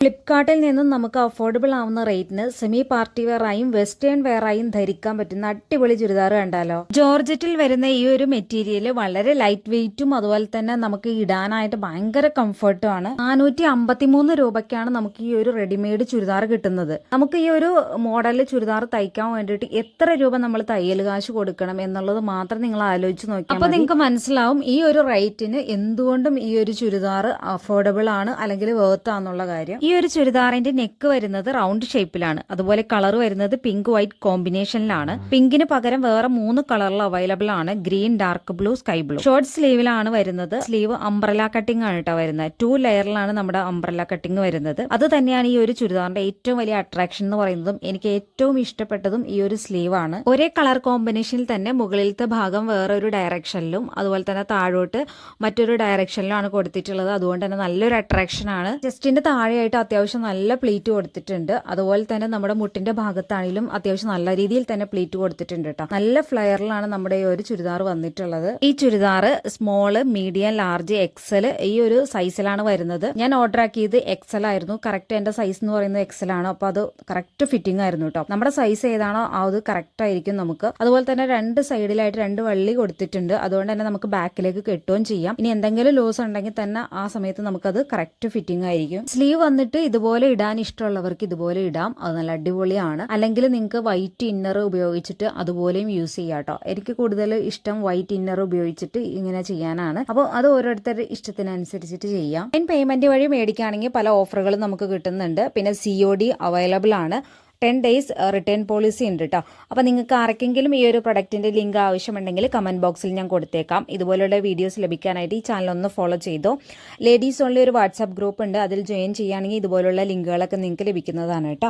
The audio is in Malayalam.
ഫ്ലിപ്കാർട്ടിൽ നിന്നും നമുക്ക് അഫോർഡബിൾ ആവുന്ന റേറ്റിന് സെമി പാർട്ടി വെയർ ആയും വെസ്റ്റേൺ വെയർ ആയും ധരിക്കാൻ പറ്റുന്ന അടിപൊളി ചുരിദാർ കണ്ടാലോ. ജോർജറ്റിൽ വരുന്ന ഈ ഒരു മെറ്റീരിയൽ വളരെ ലൈറ്റ് വെയിറ്റും അതുപോലെ തന്നെ നമുക്ക് ഇടാനായിട്ട് ഭയങ്കര കംഫർട്ടും ആണ്. 453 രൂപയ്ക്കാണ് നമുക്ക് ഈ ഒരു റെഡിമെയ്ഡ് ചുരിദാർ കിട്ടുന്നത്. നമുക്ക് ഈ ഒരു മോഡലിൽ ചുരിദാർ തയ്ക്കാൻ വേണ്ടിയിട്ട് എത്ര രൂപ നമ്മൾ തയ്യൽ കാശ് കൊടുക്കണം എന്നുള്ളത് മാത്രം നിങ്ങൾ ആലോചിച്ച് നോക്കിയാൽ അപ്പോൾ നിങ്ങൾക്ക് മനസ്സിലാവും ഈ ഒരു റേറ്റിന് എന്തുകൊണ്ടും ഈ ഒരു ചുരിദാർ അഫോർഡബിൾ ആണ് അല്ലെങ്കിൽ വേർത്ത് ആണെന്നുള്ള കാര്യം. ഈ ഒരു ചുരിദാറിന്റെ നെക്ക് വരുന്നത് റൗണ്ട് ഷേപ്പിലാണ്. അതുപോലെ കളർ വരുന്നത് പിങ്ക് വൈറ്റ് കോമ്പിനേഷനിലാണ്. പിങ്കിന് പകരം വേറെ 3 കളറിൽ അവൈലബിൾ ആണ്: green, dark blue, sky blue. Short സ്ലീവിലാണ് വരുന്നത്. സ്ലീവ് അംബ്രല കട്ടിംഗ് ആണ് കേട്ടോ വരുന്നത്. 2 ലെയറിലാണ് നമ്മുടെ അംബ്രല കട്ടിംഗ് വരുന്നത്. അത് തന്നെയാണ് ഈ ഒരു ചുരിദാറിന്റെ ഏറ്റവും വലിയ അട്രാക്ഷൻ എന്ന് പറയുന്നതും എനിക്ക് ഏറ്റവും ഇഷ്ടപ്പെട്ടതും ഈ ഒരു സ്ലീവ് ആണ്. ഒരേ കളർ കോമ്പിനേഷനിൽ തന്നെ മുകളിലത്തെ ഭാഗം വേറെ ഒരു ഡയറക്ഷനിലും അതുപോലെ തന്നെ താഴോട്ട് മറ്റൊരു ഡയറക്ഷനിലാണ് കൊടുത്തിട്ടുള്ളത്. അതുകൊണ്ട് തന്നെ നല്ലൊരു അട്രാക്ഷൻ ആണ്. ജസ്റ്റിന്റെ താഴെയായിട്ട് അത്യാവശ്യം നല്ല പ്ലീറ്റ് കൊടുത്തിട്ടുണ്ട്. അതുപോലെ തന്നെ നമ്മുടെ മുട്ടിന്റെ ഭാഗത്താണെങ്കിലും അത്യാവശ്യം നല്ല രീതിയിൽ തന്നെ പ്ലീറ്റ് കൊടുത്തിട്ടുണ്ട് കേട്ടോ. നല്ല ഫ്ലെയറിലാണ് നമ്മുടെ ഈ ഒരു ചുരിദാർ വന്നിട്ടുള്ളത്. ഈ churidar small, medium, large, XL ഈ ഒരു സൈസിലാണ് വരുന്നത്. ഞാൻ ഓർഡർ ആക്കിയത് എക്സൽ ആയിരുന്നു. കറക്റ്റ് എന്റെ സൈസ് എന്ന് പറയുന്നത് എക്സൽ ആണ്. അപ്പൊ അത് കറക്റ്റ് ഫിറ്റിംഗ് ആയിരുന്നു കേട്ടോ. നമ്മുടെ സൈസ് ഏതാണോ അത് കറക്റ്റ് ആയിരിക്കും നമുക്ക്. അതുപോലെ തന്നെ 2 സൈഡിലായിട്ട് 2 വള്ളി കൊടുത്തിട്ടുണ്ട്. അതുകൊണ്ട് തന്നെ നമുക്ക് ബാക്കിലേക്ക് കെട്ടുകയും ചെയ്യാം. ഇനി എന്തെങ്കിലും ലൂസ് ഉണ്ടെങ്കിൽ തന്നെ ആ സമയത്ത് നമുക്കത് കറക്റ്റ് ഫിറ്റിംഗ് ആയിരിക്കും. സ്ലീവ് വന്നിട്ട് ഇതുപോലെ ഇടാൻ ഇഷ്ടമുള്ളവർക്ക് ഇതുപോലെ ഇടാം. അത് നല്ല അടിപൊളിയാണ്. അല്ലെങ്കിൽ നിങ്ങൾക്ക് വൈറ്റ് ഇന്നർ ഉപയോഗിച്ചിട്ട് അതുപോലെയും യൂസ് ചെയ്യാം കേട്ടോ. എനിക്ക് കൂടുതൽ ഇഷ്ടം വൈറ്റ് ഇന്നർ ഉപയോഗിച്ചിട്ട് ഇങ്ങനെ ചെയ്യാനാണ്. അപ്പോൾ അത് ഓരോരുത്തരുടെ ഇഷ്ടത്തിനനുസരിച്ചിട്ട് ചെയ്യാം. പേയ്മെന്റ് വഴി മേടിക്കുകയാണെങ്കിൽ പല ഓഫറുകളും നമുക്ക് കിട്ടുന്നുണ്ട്. പിന്നെ COD അവൈലബിൾ ആണ്. 10 ഡേയ്സ് റിട്ടേൺ പോളിസി ഉണ്ട് കേട്ടോ. അപ്പോൾ നിങ്ങൾക്ക് ആർക്കെങ്കിലും ഈ ഒരു പ്രൊഡക്റ്റിന്റെ ലിങ്ക് ആവശ്യമുണ്ടെങ്കിൽ കമന്റ് ബോക്സിൽ ഞാൻ കൊടുത്തേക്കാം. ഇതുപോലുള്ള വീഡിയോസ് ലഭിക്കാനായിട്ട് ഈ ചാനൽ ഒന്ന് ഫോളോ ചെയ്തോ. ലേഡീസ് ഓൺലി ഒരു വാട്സാപ്പ് ഗ്രൂപ്പ് ഉണ്ട്. അതിൽ ജോയിൻ ചെയ്യുകയാണെങ്കിൽ ഇതുപോലുള്ള ലിങ്കുകളൊക്കെ നിങ്ങൾക്ക് ലഭിക്കുന്നതാണ് കേട്ടോ.